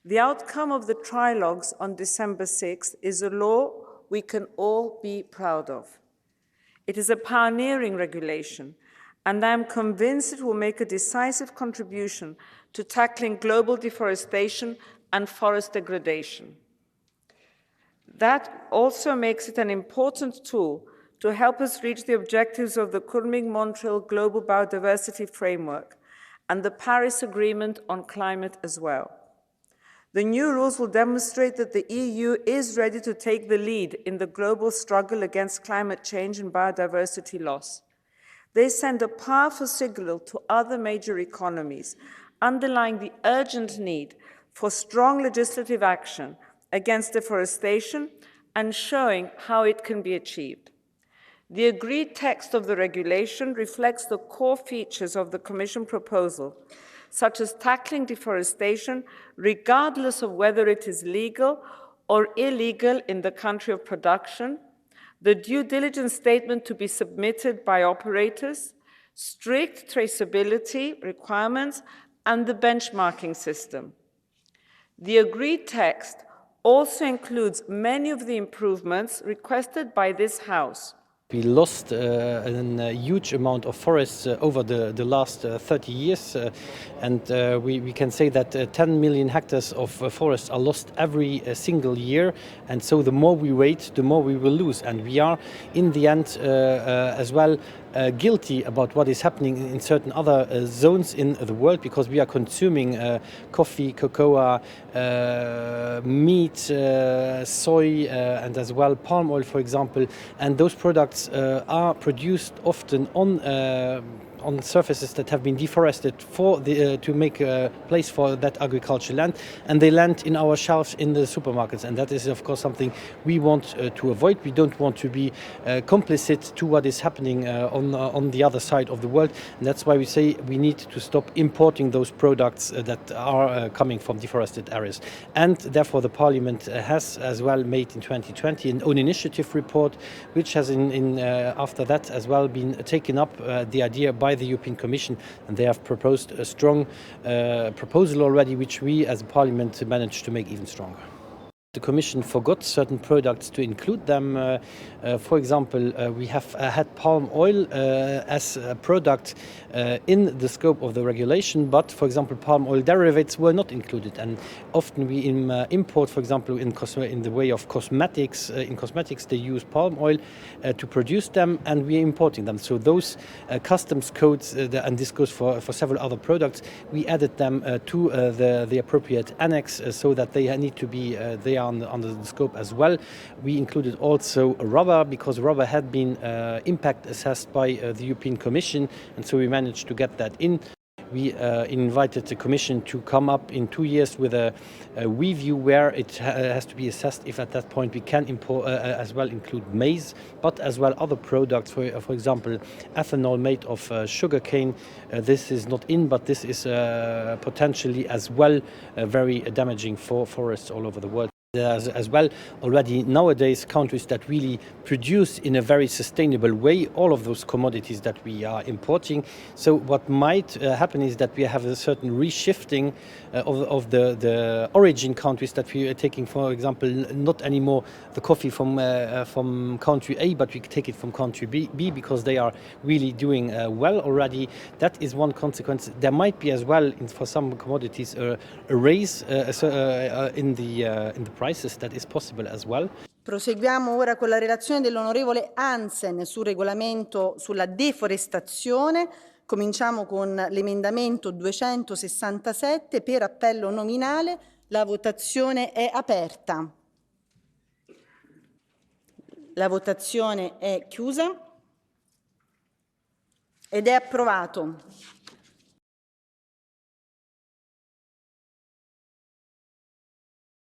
The outcome of the trilogues on December 6th is a law we can all be proud of. It is a pioneering regulation, and I am convinced it will make a decisive contribution to tackling global deforestation and forest degradation. That also makes it an important tool to help us reach the objectives of the Kunming-Montreal Global Biodiversity Framework and the Paris Agreement on climate as well. The new rules will demonstrate that the EU is ready to take the lead in the global struggle against climate change and biodiversity loss. They send a powerful signal to other major economies, underlying the urgent need for strong legislative action against deforestation and showing how it can be achieved. The agreed text of the regulation reflects the core features of the Commission proposal, such as tackling deforestation regardless of whether it is legal or illegal in the country of production, the due diligence statement to be submitted by operators, strict traceability requirements, and the benchmarking system. The agreed text also includes many of the improvements requested by this House. We lost a huge amount of forests over the last 30 years, and we can say that 10 million hectares of forests are lost every single year, and so the more we wait, the more we will lose. And we are, in the end, as well, guilty about what is happening in certain other zones in the world, because we are consuming coffee, cocoa, meat, soy, and as well palm oil, for example, and those products are produced often on surfaces that have been deforested to make a place for that agricultural land, and they land in our shelves in the supermarkets, and that is of course something we want to avoid. We don't want to be complicit to what is happening on the other side of the world, and that's why we say we need to stop importing those products that are coming from deforested areas. And therefore the Parliament has as well made in 2020 an own initiative report, which has after that as well been taken up the idea by the European Commission, and they have proposed a strong proposal already, which we as a Parliament managed to make even stronger. The Commission forgot certain products to include them. For example, we have had palm oil as a product in the scope of the regulation, but for example palm oil derivatives were not included, and often we import, for example in the way of cosmetics, in cosmetics they use palm oil to produce them, and we are importing them. So those customs codes, and this goes for several other products, we added them to the appropriate annex so that they need to be they are under the scope as well. We included also rubber, because rubber had been impact assessed by the European Commission, and so we managed to get that in. We invited the Commission to come up in 2 years with a review where it has to be assessed if at that point we can import, as well include maize, but as well other products, for example ethanol made of sugarcane. This is not in, but this is potentially as well very damaging for forests all over the world. There's as well already nowadays countries that really produce in a very sustainable way all of those commodities that we are importing. So what might happen is that we have a certain reshifting of the origin countries, that we are taking, for example, not anymore the coffee from country A, but we take it from country B because they are really doing well already. That is one consequence. There might be as well for some commodities a raise in the prices. That is possible as well. Proseguiamo ora con la relazione dell'onorevole Hansen sul regolamento sulla deforestazione. Cominciamo con l'emendamento 267 per appello nominale. La votazione è aperta. La votazione è chiusa ed è approvato.